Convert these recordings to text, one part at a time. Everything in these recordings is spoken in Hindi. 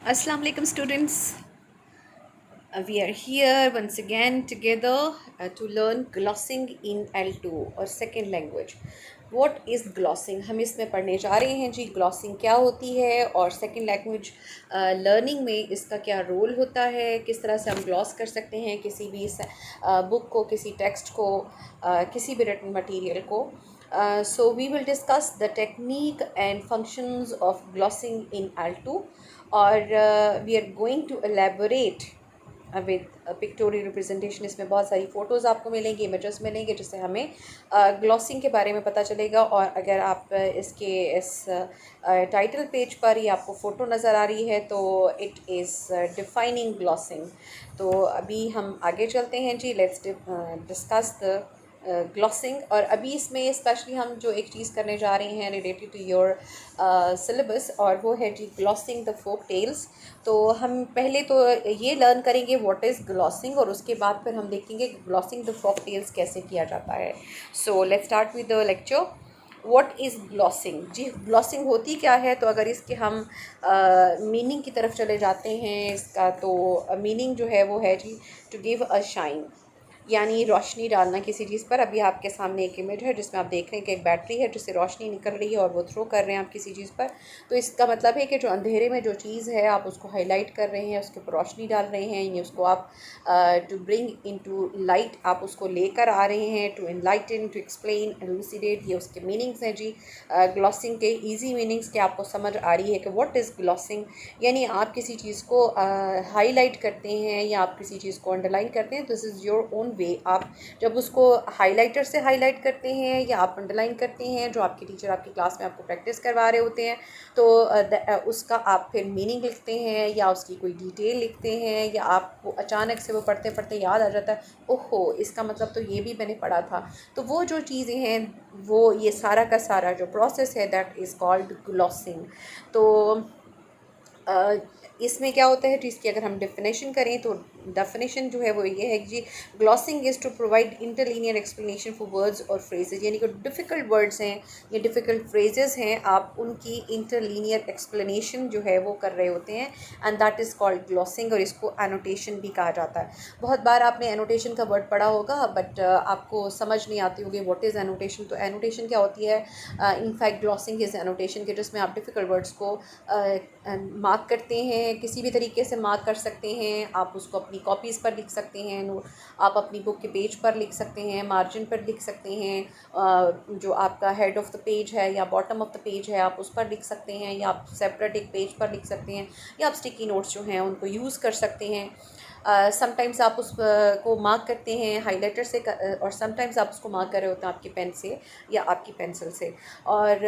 Assalamu alaikum students. We are here once again together to learn glossing in L2 और second language. What is glossing? हम इसमें पढ़ने जा रहे हैं जी glossing क्या होती है और second language learning में इसका क्या रोल होता है, किस तरह से हम gloss कर सकते हैं किसी भी book को, किसी text को, किसी भी written material को. So we will discuss the technique and functions of glossing in L2 और we are going to elaborate with pictorial representation. इसमें बहुत सारी फ़ोटोज़ आपको मिलेंगी, इमेजेस मिलेंगे, जिससे हमें ग्लॉसिंग के बारे में पता चलेगा. और अगर आप इसके इस टाइटल पेज पर ही आपको फ़ोटो नज़र आ रही है तो इट इज़ डिफाइनिंग ग्लॉसिंग. तो अभी हम आगे चलते हैं जी. Let's discuss the glossing. और अभी इसमें स्पेशली हम जो एक चीज़ करने जा रहे हैं रिलेटेड टू योर सिलेबस, और वो है जी ग्लॉसिंग द फोक टेल्स. तो हम पहले तो ये लर्न करेंगे व्हाट इज़ ग्लॉसिंग, और उसके बाद फिर हम देखेंगे ग्लॉसिंग द फोक टेल्स कैसे किया जाता है. So let's start with the lecture. What is glossing जी. ग्लॉसिंग होती क्या है, तो अगर इसके हम मीनिंग की तरफ चले जाते हैं इसका, तो मीनिंग जो है वो है जी टू गिव अ शाइन, यानी रोशनी डालना किसी चीज़ पर. अभी आपके सामने एक इमेज है जिसमें आप देख रहे हैं कि एक बैटरी है जिससे रोशनी निकल रही है और वो थ्रो कर रहे हैं आप किसी चीज़ पर. तो इसका मतलब है कि जो अंधेरे में जो चीज़ है आप उसको हाईलाइट कर रहे हैं, उसके ऊपर रोशनी डाल रहे हैं, यानी उसको आप टू ब्रिंग इनटू लाइट आप उसको लेकर आ रहे हैं, to enlighten, to explain, elucidate. ये उसके मीनिंग्स हैं जी ग्लॉसिंग के. ईजी मीनिंग्स के आपको समझ आ रही है कि व्हाट इज़ ग्लॉसिंग, यानी आप किसी चीज़ को हाईलाइट करते हैं या आप किसी चीज़ को अंडरलाइन करते हैं. This is your own way. आप जब उसको हाइलाइटर से हाईलाइट करते हैं या आप अंडरलाइन करते हैं, जो आपके टीचर आपकी क्लास में आपको प्रैक्टिस करवा रहे होते हैं, तो उसका आप फिर मीनिंग लिखते हैं या उसकी कोई डिटेल लिखते हैं, या आपको अचानक से वो पढ़ते पढ़ते याद आ जाता है, ओहो इसका मतलब तो ये भी मैंने पढ़ा था. तो वो जो चीज़ें हैं, वो ये सारा का सारा जो प्रोसेस है दैट इज़ कॉल्ड ग्लॉसिंग. तो इसमें क्या होता है, तो इसकी अगर हम डेफिनेशन करें तो डेफिनेशन जो है वो ये है कि जी glossing is to provide interlinear explanation for words और फ्रेजेस, यानी कि डिफ़िकल्ट वर्ड्स हैं या डिफ़िकल्ट फ्रेजेस हैं, आप उनकी इंटरलीनियर एक्सप्लेनेशन जो है वो कर रहे होते हैं, and that is called glossing. और इसको एनोटेशन भी कहा जाता है. बहुत बार आपने एनोटेशन का वर्ड पढ़ा होगा, बट आपको समझ नहीं आती होगी व्हाट इज़ एनोटेशन. तो एनोटेशन क्या होती है, इनफैक्ट ग्लॉसिंग इज़ एनोटेशन के, जिसमें आप डिफ़िकल्ट वर्ड्स को मार्क करते हैं, किसी भी तरीके से मार्क कर सकते हैं. आप उसको अपनी कॉपीज़ पर लिख सकते हैं, नोट आप अपनी बुक के पेज पर लिख सकते हैं, मार्जिन पर लिख सकते हैं, जो आपका हेड ऑफ़ द पेज है या बॉटम ऑफ़ द पेज है आप उस पर लिख सकते हैं, या आप सेपरेट एक पेज पर लिख सकते हैं, या आप स्टिकी नोट्स जो हैं उनको यूज़ कर सकते हैं. समटाइम्स आप उस को मार्क करते हैं हाइलाइटर से, और समटाइम्स आप उसको मार्क कर रहे होते हैं आपकी पेन से या आपकी पेंसिल से. और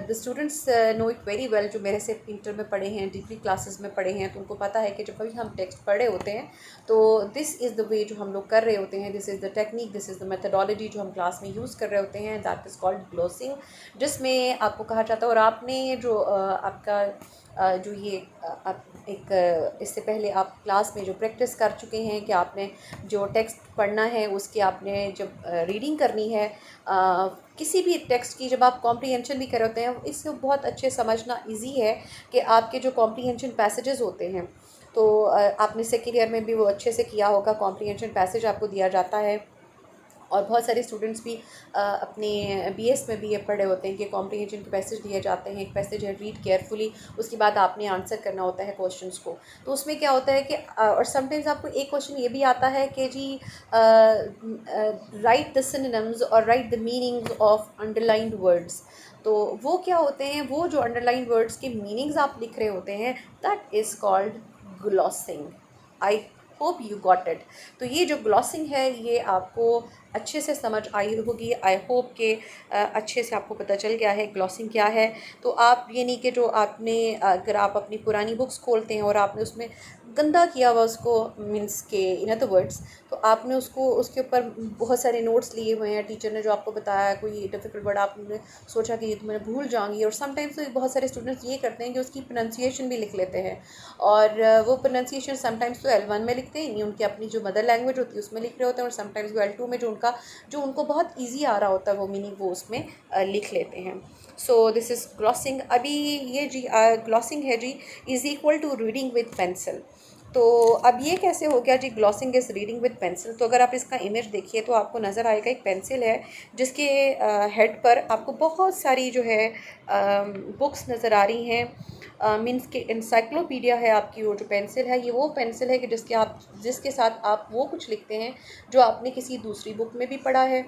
the students know it very well, जो मेरे से इंटर में पढ़े हैं, डिग्री क्लासेस में पढ़े हैं, तो उनको पता है कि जब कभी हम टेक्स्ट पढ़ रहे होते हैं तो दिस इज़ द वे जो हम लोग कर रहे होते हैं, this is the technique, this is the methodology जो हम क्लास में यूज़ कर रहे होते हैं, दैट इज़ कॉल्ड ग्लॉसिंग. जिसमें आपको कहा जाता है, और आपने जो आपका जो ये आप एक इससे पहले आप क्लास में जो प्रैक्टिस कर चुके हैं कि आपने जो टेक्स्ट पढ़ना है उसकी आपने जब रीडिंग करनी है, किसी भी टेक्स्ट की जब आप कॉम्प्रीहेंशन भी कर रहे होते हैं, इससे बहुत अच्छे समझना इजी है कि आपके जो कॉम्प्रीहेंशन पैसेजेस होते हैं, तो आपने सेकेंड ईयर में भी वो अच्छे से किया होगा. कॉम्प्रीहेंशन पैसेज आपको दिया जाता है, और बहुत सारे स्टूडेंट्स भी अपने बीएस में भी ये पढ़े होते हैं कि कॉम्प्रीहेंशन के पैसेज दिए जाते हैं. एक पैसेज है, रीड केयरफुली, उसके बाद आपने आंसर करना होता है क्वेश्चंस को. तो उसमें क्या होता है कि और समटाइम्स आपको एक क्वेश्चन ये भी आता है कि जी राइट द सिनोनिम्स और right the meanings of underlined words. तो वो क्या होते हैं, वो जो अंडरलाइंड वर्ड्स के मीनिंग्स आप लिख रहे होते हैं, that is called glossing. I hope you got it. तो ये जो ग्लॉसिंग है ये आपको अच्छे से समझ आई होगी. आई होप के अच्छे से आपको पता चल गया है ग्लॉसिंग क्या है. तो आप ये नहीं कि जो आपने अगर आप अपनी पुरानी बुक्स खोलते हैं और आपने उसमें गंदा किया हुआ उसको, मीन्स के इन अदर वर्ड्स, तो आपने उसको उसके ऊपर बहुत सारे नोट्स लिए हुए हैं, टीचर ने जो आपको बताया कोई डिफ़िकल्ट वर्ड आपने सोचा कि ये तो मैं भूल जाऊँगी. और समटाइम्स तो बहुत सारे स्टूडेंट्स ये करते हैं कि उसकी प्रोनाउंसिएशन भी लिख लेते हैं, और वो प्रोनाउंसिएशन समटाइम्स तो L1 में लिखते हैं, यानी उनकी अपनी जो मदर लैंग्वेज होती है उसमें लिख रहे होते हैं, और समटाइम्स वो L2 में जो उनको बहुत ईजी आ रहा होता है वो मीनिंग वो उसमें लिख लेते हैं. So this is glossing. अभी ये जी ग्लॉसिंग है जी is equal to reading with pencil. तो अब ये कैसे हो गया जी, glossing is reading with pencil. तो अगर आप इसका इमेज देखिए तो आपको नज़र आएगा एक पेंसिल है जिसके हेड पर आपको बहुत सारी जो है बुक्स नज़र आ रही हैं। मीन्स के इंसाइक्लोपीडिया है आपकी वो जो पेंसिल है, ये वो पेंसिल है कि जिसके साथ आप वो कुछ लिखते हैं जो आपने किसी दूसरी बुक में भी पढ़ा है।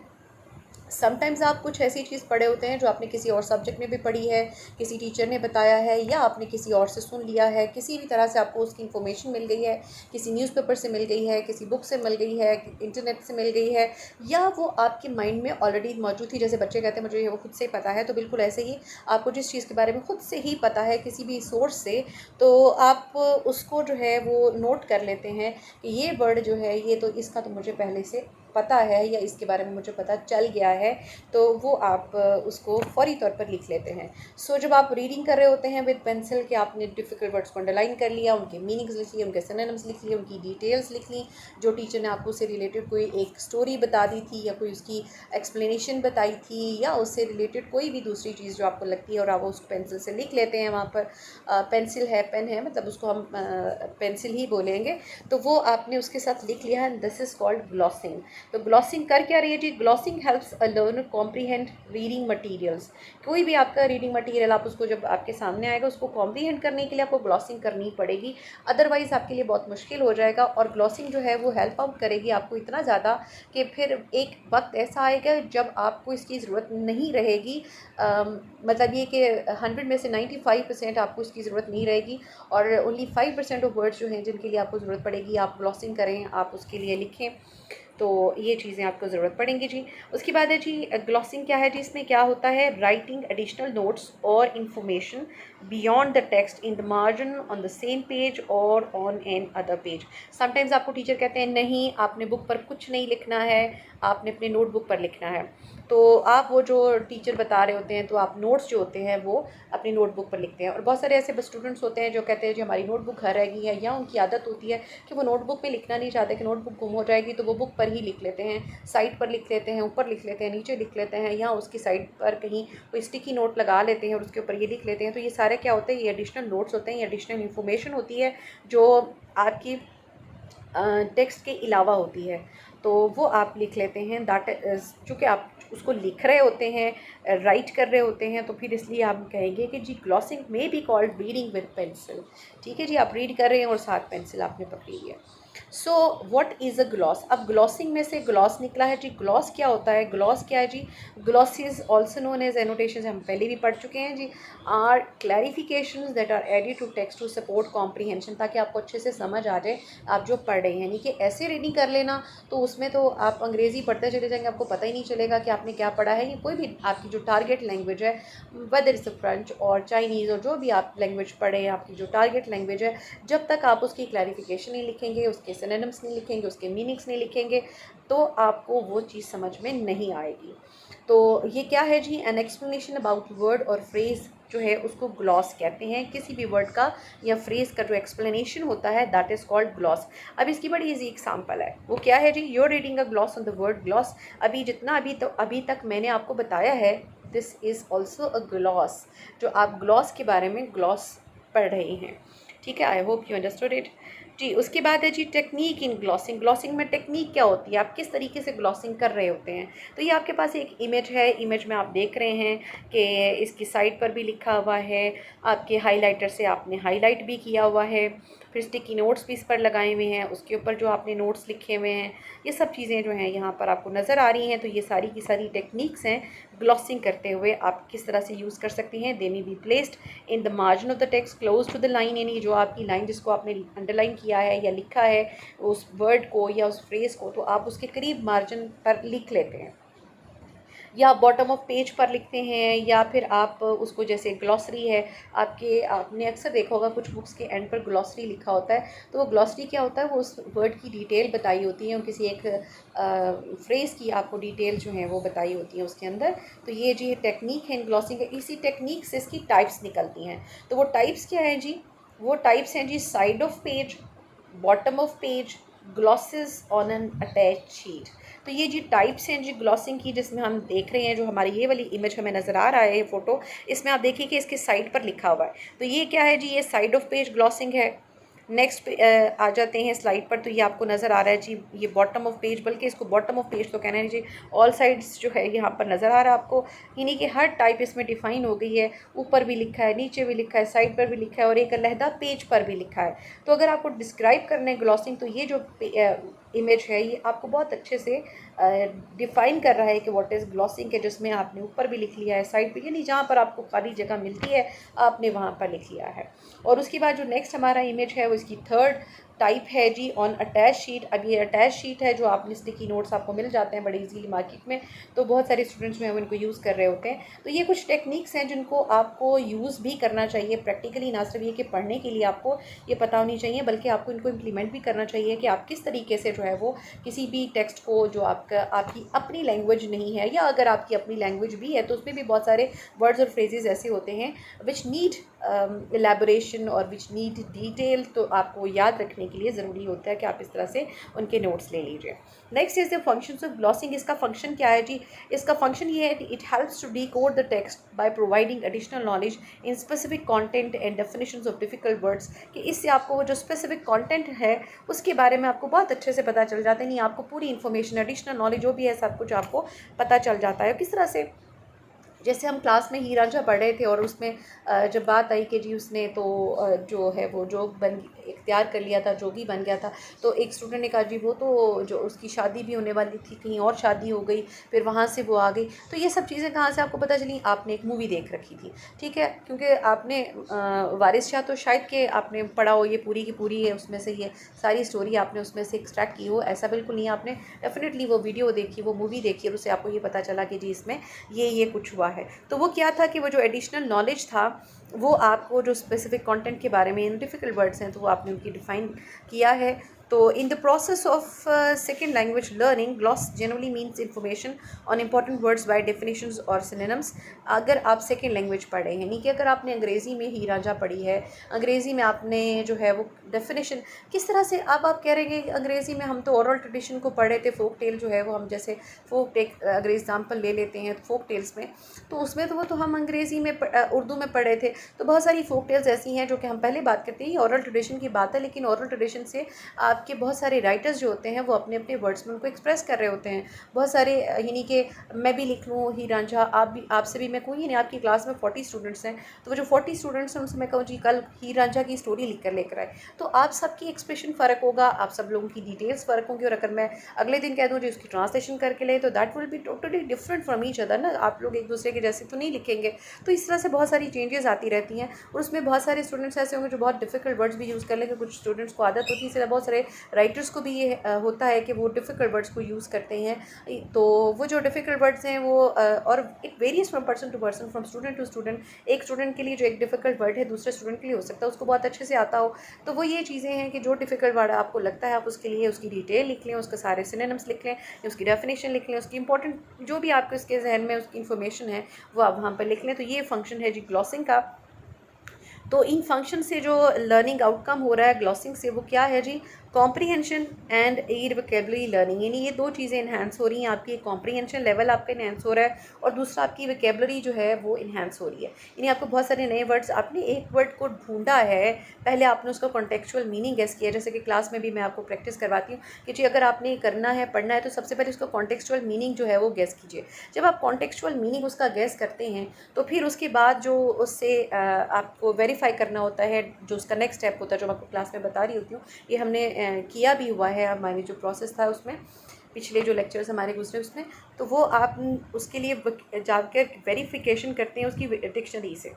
समटाइम्स आप कुछ ऐसी चीज़ पढ़े होते हैं जो आपने किसी और सब्जेक्ट में भी पढ़ी है, किसी टीचर ने बताया है, या आपने किसी और से सुन लिया है, किसी भी तरह से आपको उसकी इन्फॉर्मेशन मिल गई है, किसी न्यूज़पेपर से मिल गई है, किसी बुक से मिल गई है, इंटरनेट से मिल गई है, या वो आपके माइंड में ऑलरेडी मौजूद थी। जैसे बच्चे कहते हैं मुझे वो खुद से ही पता है, तो बिल्कुल ऐसे ही आपको जिस चीज़ के बारे में खुद से ही पता है किसी भी सोर्स से, तो आप उसको जो है वो नोट कर लेते हैं कि ये वर्ड जो है ये तो इसका तो मुझे पहले से पता है या इसके बारे में मुझे पता चल गया है, तो वो आप उसको फौरी तौर पर लिख लेते हैं। सो जब आप रीडिंग कर रहे होते हैं विद पेंसिल कि आपने डिफ़िकल्ट वर्ड्स को अंडरलाइन कर लिया, उनके मीनिंग्स लिख लिए, उनके सिनोनिम्स लिख लिए, उनकी डिटेल्स लिख ली, जो टीचर ने आपको उससे रिलेटेड कोई एक स्टोरी बता दी थी या कोई उसकी एक्सप्लेनेशन बताई थी या उससे रिलेटेड कोई भी दूसरी चीज़ जो आपको लगती है और आप उसको पेंसिल से लिख लेते हैं वहाँ पर। पेंसिल है, पेन है, मतलब उसको हम पेंसिल ही बोलेंगे। तो वो आपने उसके साथ लिख लिया है, दिस इज़ कॉल्ड ग्लॉसिंग। तो ग्लॉसिंग कर क्या रही है जी, glossing helps a learner comprehend reading materials. कोई भी आपका रीडिंग मटेरियल आप उसको जब आपके सामने आएगा उसको कॉम्प्रीहेंड करने के लिए आपको ग्लॉसिंग करनी पड़ेगी, अदरवाइज़ आपके लिए बहुत मुश्किल हो जाएगा। और ग्लॉसिंग जो है वो हेल्प आउट करेगी आपको इतना ज़्यादा कि फिर एक वक्त ऐसा आएगा जब आपको इसकी ज़रूरत नहीं रहेगी। मतलब ये कि 100 में से 95% आपको इसकी ज़रूरत नहीं रहेगी और ओनली 5% ऑफ वर्ड्स जो हैं जिनके लिए आपको ज़रूरत पड़ेगी, आप ग्लॉसिंग करें, आप उसके लिए लिखें, तो ये चीज़ें आपको ज़रूरत पड़ेंगी जी। उसके बाद है जी ग्लॉसिंग क्या है जी, इसमें क्या होता है, राइटिंग एडिशनल नोट्स और information beyond the text in the margin on the same page और on another page. Sometimes आपको टीचर कहते हैं नहीं आपने बुक पर कुछ नहीं लिखना है, आपने अपने नोटबुक पर लिखना है। तो आप वो जो टीचर बता रहे होते हैं तो आप नोट्स जो होते हैं वो अपनी नोटबुक पर लिखते हैं। और बहुत सारे ऐसे स्टूडेंट्स होते हैं जो कहते हैं जी हमारी नोटबुक घर रह गई है, या उनकी आदत होती है कि वो नोटबुक में लिखना नहीं चाहते कि नोटबुक गुम हो जाएगी, तो वो बुक पर ही लिख लेते हैं, साइड पर लिख लेते हैं, ऊपर लिख लेते हैं, नीचे लिख लेते हैं, या उसकी साइड पर कहीं कोई स्टिकी नोट लगा लेते हैं और उसके ऊपर ये लिख लेते हैं। तो ये सारे क्या होते हैं, ये एडिशनल नोट्स होते हैं, ये एडिशनल इन्फॉर्मेशन होती है जो आपकी टेक्स्ट के अलावा होती है, तो वो आप लिख लेते हैं। दैट इज़ चूँकि आप उसको लिख रहे होते हैं, राइट कर रहे होते हैं, तो फिर इसलिए आप कहेंगे कि जी ग्लॉसिंग में be called reading with pencil. ठीक है जी, आप रीड कर रहे हैं और साथ पेंसिल आपने पकड़ी है। So what is a gloss. अब ग्लॉसिंग में से ग्लॉस निकला है जी, ग्लॉस क्या होता है, ग्लॉस क्या है जी, gloss is also known as annotation, हम पहले भी पढ़ चुके हैं जी, are clarifications that are added to text to support comprehension, ताकि आपको अच्छे से समझ आ जाए आप जो पढ़ रहे हैं। यानी कि ऐसे रीडिंग कर लेना तो उसमें तो आप अंग्रेज़ी पढ़ते चले जाएंगे, आपको पता ही नहीं चलेगा कि आपने क्या पढ़ा है। ये कोई भी आपकी जो टारगेट लैंग्वेज है, वेदर इज़ फ्रेंच और चाइनीज़ और जो भी आप लैंग्वेज पढ़े हैं, आपकी जो टारगेट लैंग्वेज है, जब तक आप उसकी क्लैरिफिकेशन नहीं लिखेंगे, उसके सिनोनिम्स नहीं लिखेंगे, उसके मीनिंग्स नहीं लिखेंगे, तो आपको वो चीज़ समझ में नहीं आएगी। तो ये क्या है जी, एन एक्सप्लेनेशन अबाउट वर्ड और फ्रेज़ जो है उसको ग्लॉस कहते हैं। किसी भी वर्ड का या फ्रेज़ का जो एक्सप्लेनेशन होता है दैट इज़ कॉल्ड ग्लॉस। अब इसकी बड़ी इजी एग्जांपल है, वो क्या है जी, your reading a gloss on the word gloss. अभी तक मैंने आपको बताया है, this is also a gloss, जो आप ग्लॉस के बारे में ग्लॉस पढ़ रहे हैं। ठीक है, I hope you understood it जी। उसके बाद है जी टेक्निक इन ग्लॉसिंग। ग्लॉसिंग में टेक्निक क्या होती है, आप किस तरीके से ग्लॉसिंग कर रहे होते हैं। तो ये आपके पास एक इमेज है, इमेज में आप देख रहे हैं कि इसकी साइड पर भी लिखा हुआ है, आपके हाइलाइटर से आपने हाईलाइट भी किया हुआ है, फिर स्टिकी नोट्स भी इस पर लगाए हुए हैं, उसके ऊपर जो आपने नोट्स लिखे हुए हैं, ये सब चीज़ें जो हैं यहाँ पर आपको नज़र आ रही हैं। तो ये सारी की सारी टेक्निक्स हैं ग्लॉसिंग करते हुए आप किस तरह से यूज़ कर सकती हैं। They may be placed in the margin of the text close to the line, यानी जो आपकी लाइन जिसको आपने अंडरलाइन किया है या लिखा है उस वर्ड को या उस फ्रेज़ को, तो आप उसके करीब मार्जिन पर लिख लेते हैं, या बॉटम ऑफ पेज पर लिखते हैं, या फिर आप उसको जैसे ग्लॉसरी है आपने अक्सर देखा होगा कुछ बुक्स के एंड पर ग्लॉसरी लिखा होता है। तो वो ग्लॉसरी क्या होता है, वो उस वर्ड की डिटेल बताई होती है और किसी एक फ्रेज़ की आपको डिटेल जो है वो बताई होती है उसके अंदर। तो ये जी टेक्निक है इन ग्लॉसिंग, इसी टेक्निक से इसकी टाइप्स निकलती हैं। तो वो टाइप्स क्या हैं जी, वो टाइप्स हैं जी, side of page, bottom of page, glosses on an attach sheet. तो ये जी टाइप्स हैं जी ग्लॉसिंग की, जिसमें हम देख रहे हैं, जो हमारी ये वाली इमेज हमें नज़र आ रहा है, ये फ़ोटो, इसमें आप देखिए कि इसके साइड पर लिखा हुआ है। तो ये क्या है जी, ये साइड ऑफ पेज ग्लॉसिंग है। नेक्स्ट आ जाते हैं स्लाइड पर, तो ये आपको नज़र आ रहा है जी, ये बॉटम ऑफ पेज, बल्कि इसको बॉटम ऑफ पेज तो कहना है जी, ऑल साइड्स जो है यहाँ पर नज़र आ रहा है आपको, यानी कि हर टाइप इसमें डिफ़ाइन हो गई है। ऊपर भी लिखा है, नीचे भी लिखा है, साइड पर भी लिखा है, और एक अलहदा पेज पर भी लिखा है। तो अगर आपको डिस्क्राइब करना है ग्लॉसिंग, तो ये जो इमेज है ये आपको बहुत अच्छे से डिफ़ाइन कर रहा है कि व्हाट इज़ ग्लॉसिंग है, जिसमें आपने ऊपर भी लिख लिया है, साइड पे, यानी जहाँ पर आपको खाली जगह मिलती है आपने वहाँ पर लिख लिया है। और उसके बाद जो नेक्स्ट हमारा इमेज है वो इसकी थर्ड टाइप है जी, ऑन अटैच शीट। अब ये अटैच शीट है जो आपने स्टिकी नोट्स आपको मिल जाते हैं बड़े इजीली मार्केट में, तो बहुत सारे स्टूडेंट्स जो हैं वो इनको यूज़ कर रहे होते हैं। तो ये कुछ टेक्निक्स हैं जिनको आपको यूज़ भी करना चाहिए प्रैक्टिकली, ना सिर्फ ये कि पढ़ने के लिए आपको ये पता होनी चाहिए, बल्कि आपको इनको इम्प्लीमेंट भी करना चाहिए कि आप किस तरीके से जो है वो किसी भी टेक्स्ट को, जो आपकी अपनी लैंग्वेज नहीं है, या अगर आपकी अपनी लैंग्वेज भी है तो उसमें भी बहुत सारे वर्ड्स और फ्रेजेस ऐसे होते हैं विच नीड एलैबोरेशन और विच नीड डिटेल, तो आपको याद रखने के लिए ज़रूरी होता है कि आप इस तरह से उनके नोट्स ले लीजिए। Next is the functions of glossing. इसका फंक्शन क्या है जी, इसका फंक्शन ये है कि it helps to decode the text by providing additional knowledge in specific content and definitions of difficult words. कि इससे आपको वो जो स्पेसिफिक कंटेंट है उसके बारे में आपको बहुत अच्छे से पता चल जाता है, नहीं आपको पूरी इन्फॉर्मेशन, एडिशनल नॉलेज जो भी है सब कुछ आपको पता चल जाता है। किस तरह से, जैसे हम क्लास में हीर रांझा पढ़ रहे थे और उसमें जब बात आई कि जी उसने तो जो है वो जोग बन इख्तियार कर लिया था, जोगी बन गया था, तो एक स्टूडेंट ने कहा जी वो तो जो उसकी शादी भी होने वाली थी, कहीं और शादी हो गई, फिर वहाँ से वो आ गई। तो ये सब चीज़ें कहाँ से आपको पता चली, आपने एक मूवी देख रखी थी, ठीक है, क्योंकि आपने वारिस शाह तो शायद के आपने पढ़ा हो, ये पूरी की पूरी है उसमें से ये सारी स्टोरी आपने उसमें से एक्सट्रैक्ट की हो, ऐसा बिल्कुल नहीं। आपने डेफिनेटली वो वीडियो देखी, वो मूवी देखी, और उससे आपको ये पता चला कि जी इसमें ये कुछ हुआ है। तो वो क्या था कि वो जो एडिशनल नॉलेज था वो आपको जो स्पेसिफिक कंटेंट के बारे में, इन डिफ़िकल्ट वर्ड्स हैं तो वो आपने उनकी डिफ़ाइन किया है। तो in the process of second language learning, gloss generally means information on important words by definitions और सिनोनिम्स। अगर आप सेकेंड लैंग्वेज पढ़े हैं, यानी कि अगर आपने अंग्रेज़ी में हीर रांझा पढ़ी है, अंग्रेज़ी में आपने जो है वो डेफिनेशन किस तरह से, अब आप कह रहे हैं कि अंग्रेज़ी में हम तो ओरल ट्रेडिशन को पढ़े थे, फोक टेल जो है वो हम जैसे फोक टेक अगर एग्जाम्पल ले लेते हैं फोक टेल्स में, तो उसमें तो वो तो हम अंग्रेज़ी में उर्दू में पढ़े थे। तो बहुत सारी फोक टेल्स ऐसी हैं जो कि हम पहले बात करते हैं, ये ओरल ट्रेडिशन की बात है, लेकिन ओरल ट्रेडिशन से आपके बहुत सारे राइटर्स जो होते हैं वो अपने अपने वर्ड्स में उनको एक्सप्रेस कर रहे होते हैं। बहुत सारे यानी कि मैं भी लिख लूँ हीर रांझा, आप भी, आपसे भी मैं कहूँ ही नहीं, आपकी क्लास में 40 स्टूडेंट्स हैं, तो वो जो 40 स्टूडेंट्स हैं उनसे मैं कहूँ जी कल हीर रांझा की स्टोरी लिख कर लेकर आए, तो आप सबकी एक्सप्रेशन फ़र्क होगा, आप सब लोगों की डिटेल्स फ़र्क होंगी। और अगर मैं अगले दिन कह दूँ जी उसकी ट्रांसलेशन करके ले, तो that will be totally different from each other ना, आप लोग एक दूसरे के जैसे तो नहीं लिखेंगे। तो इस तरह से बहुत सारी चेंजेस आती रहती हैं, और उसमें बहुत सारे स्टूडेंट्स ऐसे होंगे जो बहुत डिफिकल्ट वर्ड्स भी यूज़ कर लेंगे, कुछ स्टूडेंट्स को आदत होती है, इसलिए बहुत सारे राइटर्स को भी ये होता है कि वो डिफ़िकल्ट वर्ड्स को यूज़ करते हैं। तो वो जो डिफ़िकल्ट वर्ड्स हैं वो और it varies from person to person, from student to student. एक स्टूडेंट के लिए जो एक डिफ़िकल्ट वर्ड है दूसरे स्टूडेंट के लिए हो सकता है उसको बहुत अच्छे से आता हो। तो वो ये चीज़ें हैं कि जो डिफ़िकल्ट वर्ड आपको लगता है आप उसके लिए उसकी डिटेल लिख लें, उसके सारे सिनोनिम्स लिख लें, उसकी डेफिनेशन लिख लें, उसकी इंपॉर्टेंट जो भी आपके उसके जहन में उसकी इन्फॉर्मेशन है वो आप वहाँ पर लिख लें। तो ये फंक्शन है जी ग्लॉसिंग का। तो इन फंक्शन से जो लर्निंग आउटकम हो रहा है ग्लॉसिंग से, वो क्या है जी, comprehension and aid vocabulary learning, यानी ये दो चीज़ें इन्हांस हो रही हैं। आपकी कॉम्प्रीहेंशन लेवल आपका इन्हांस हो रहा है, और दूसरा आपकी वोकेबलरी जो है वो इन्हांस हो रही है, यानी आपको बहुत सारे नए वर्ड्स, आपने एक वर्ड को ढूंढा है, पहले आपने उसका कॉन्टेक्चुअल मीनिंग गेस किया। जैसे कि क्लास में भी मैं आपको प्रैक्टिस करवाती हूँ कि जी अगर आपने करना है, पढ़ना है, तो सबसे पहले उसका कॉन्टेक्चुअल मीनिंग जो है वो गेस कीजिए। जब आप कॉन्टेक्चुअल मीनिंग उसका गेस करते हैं तो फिर उसके बाद जो उससे आपको वेरीफाई करना होता है, जो उसका नेक्स्ट स्टेप होता है, जो मैं आपको क्लास में बता रही होती हूँ, ये हमने किया भी हुआ है, हमारी जो प्रोसेस था उसमें, पिछले जो लेक्चर्स हमारे गुजरे उसमें, तो वो आप उसके लिए जाकर वेरिफिकेशन करते हैं उसकी डिक्शनरी से।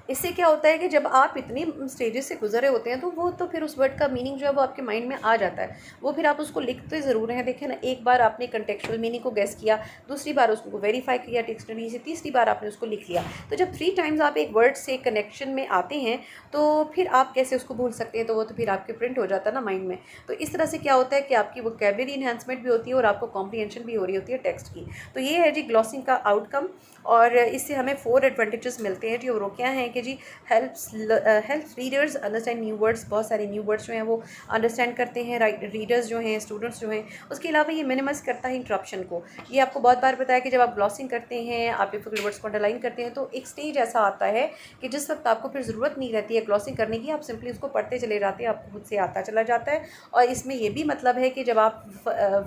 इससे क्या होता है कि जब आप इतनी स्टेजेस से गुजरे होते हैं तो वो तो फिर उस वर्ड का मीनिंग जो है वो आपके माइंड में आ जाता है। वो फिर आप उसको लिखते ज़रूर हैं, देखें ना, एक बार आपने कंटेक्चुअल मीनिंग को गेस किया, दूसरी बार उसको वेरीफाई किया डिक्शनरी से, तीसरी बार आपने उसको लिख लिया। तो जब 3 टाइम्स आप एक वर्ड से कनेक्शन में आते हैं तो फिर आप कैसे उसको भूल सकते हैं, तो वो तो फिर आपके प्रिंट हो जाता है ना माइंड में। तो इस तरह से क्या होता है कि आपकी वोकैबुलरी इन्हांसमेंट भी होती है और आपको कॉम्प्रीहेंशन भी हो रही होती है टेक्स्ट की। तो ये है जी ग्लॉसिंग का आउटकम, और इससे हमें 4 एडवांटेजेस मिलते हैं जी। और वो क्या हैं कि जी helps readers understand new words, बहुत सारे न्यू वर्ड्स जो हैं वो अंडरस्टैंड करते हैं रीडर्स जो हैं, स्टूडेंट्स जो हैं। उसके अलावा ये मिनिमाइज करता है इंटरप्शन को। ये आपको बहुत बार बताया कि जब आप ग्लॉसिंग करते हैं, आप डिफिकल्ट वर्ड्स को अंडरलाइन करते हैं, तो एक स्टेज ऐसा आता है कि जिस वक्त आपको फिर ज़रूरत नहीं रहती है ग्लॉसिंग करने की, आप सिंपली उसको पढ़ते चले जाते हैं, आपको खुद से आता चला जाता है। और इसमें ये भी मतलब है कि जब आप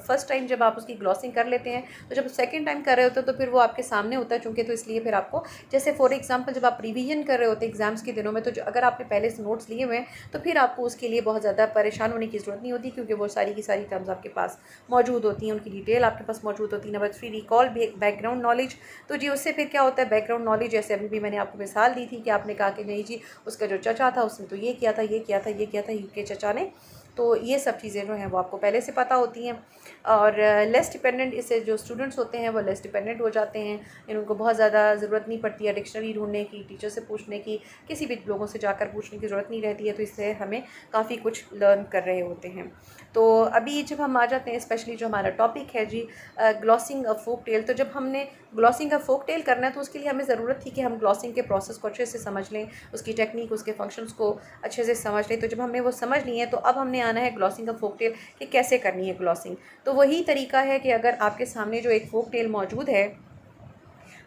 फर्स्ट टाइम जब आप उसकी ग्लॉसिंग कर लेते हैं, तो जब सेकंड टाइम कर रहे होते हो तो फिर वो आपके सामने होता है चूँकि, तो इसलिए फिर आपको, जैसे फॉर एग्जांपल जब आप रिवीजन कर रहे होते हैं एग्जाम्स के दिनों में, तो अगर आपने पहले से नोट्स लिए हुए हैं तो फिर आपको उसके लिए बहुत ज़्यादा परेशान होने की ज़रूरत नहीं होती, क्योंकि वो सारी की सारी टर्म्स आपके पास मौजूद होती हैं, उनकी डिटेल आपके पास मौजूद होती है। Number 3, recall background knowledge. तो जी उससे फिर क्या होता है, बैकग्राउंड नॉलेज, जैसे अभी भी मैंने आपको मिसाल दी थी कि आपने कहा कि नहीं जी उसका जो चचा था उसने तो ये किया था, ये किया था, ये किया था, के चचा ने, तो ये सब चीज़ें जो हैं वो आपको पहले से पता होती हैं। और लेस डिपेंडेंट, इससे जो स्टूडेंट्स होते हैं वो लेस डिपेंडेंट हो जाते हैं, उनको बहुत ज़्यादा ज़रूरत नहीं पड़ती है डिक्शनरी ढूंढने की, टीचर से पूछने की, किसी भी लोगों से जाकर पूछने की ज़रूरत नहीं रहती है। तो इससे हमें काफ़ी कुछ लर्न कर रहे होते हैं। तो अभी जब हम आ जाते हैं स्पेशली जो हमारा टॉपिक है जी ग्लॉसिंग अ फोक टेल, तो जब हमने ग्लॉसिंग अ फोक टेल करना है तो उसके लिए हमें ज़रूरत थी कि हम ग्लॉसिंग के प्रोसेस को अच्छे से समझ लें, उसकी टेक्निक, उसके फंक्शंस को अच्छे से समझ लें। तो जब हमने वो समझ ली है तो अब हमने आना है ग्लॉसिंग अ फोक टेल कि कैसे करनी है ग्लॉसिंग। तो वही तरीका है कि अगर आपके सामने जो एक फोक टेल मौजूद है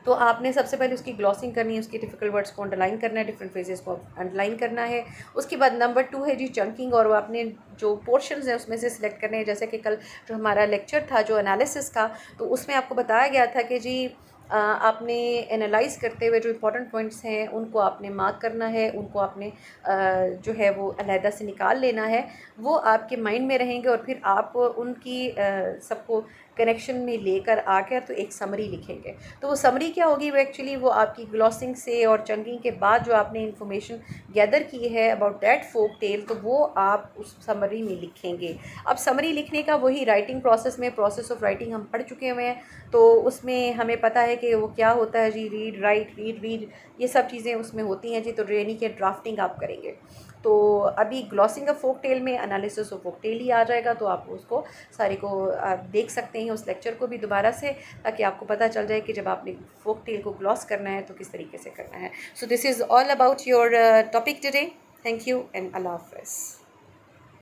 तो आपने सबसे पहले उसकी ग्लॉसिंग करनी है, उसके डिफिकल्ट वर्ड्स को अंडरलाइन करना है, डिफरेंट फ्रेजेस को अंडरलाइन करना है। उसके बाद नंबर 2 है जी चंकिंग, और वो आपने जो पोर्शंस हैं उसमें से सिलेक्ट करने हैं। जैसे कि कल जो हमारा लेक्चर था जो एनालिसिस का, तो उसमें आपको बताया गया था कि जी आपने एनालाइज करते हुए जो इंपॉर्टेंट पॉइंट्स हैं उनको आपने मार्क करना है, उनको आपने जो है वो अलहदा से निकाल लेना है, वो आपके माइंड में रहेंगे और फिर आप उनकी सबको कनेक्शन में लेकर आकर तो एक समरी लिखेंगे। तो वो समरी क्या होगी, वो एक्चुअली वो आपकी ग्लॉसिंग से और चंकिंग के बाद जो आपने इन्फॉर्मेशन गैदर की है अबाउट दैट फोक टेल, तो वो आप उस समरी में लिखेंगे। अब समरी लिखने का वही राइटिंग प्रोसेस में, प्रोसेस ऑफ राइटिंग हम पढ़ चुके हुए हैं, तो उसमें हमें पता है कि वो क्या होता है जी, रीड राइट रीड रीड, ये सब चीज़ें उसमें होती हैं जी। तो यानी कि ड्राफ्टिंग आप करेंगे। तो अभी ग्लॉसिंग ऑफ फोक टेल में एनालिसिस ऑफ फोक टेल ही आ जाएगा, तो आप उसको सारे को आप देख सकते हैं, उस लेक्चर को भी दोबारा से, ताकि आपको पता चल जाए कि जब आपने फोक टेल को ग्लॉस करना है तो किस तरीके से करना है। So this is all about your topic today. Thank you and अल्लाह हाफ़िज़।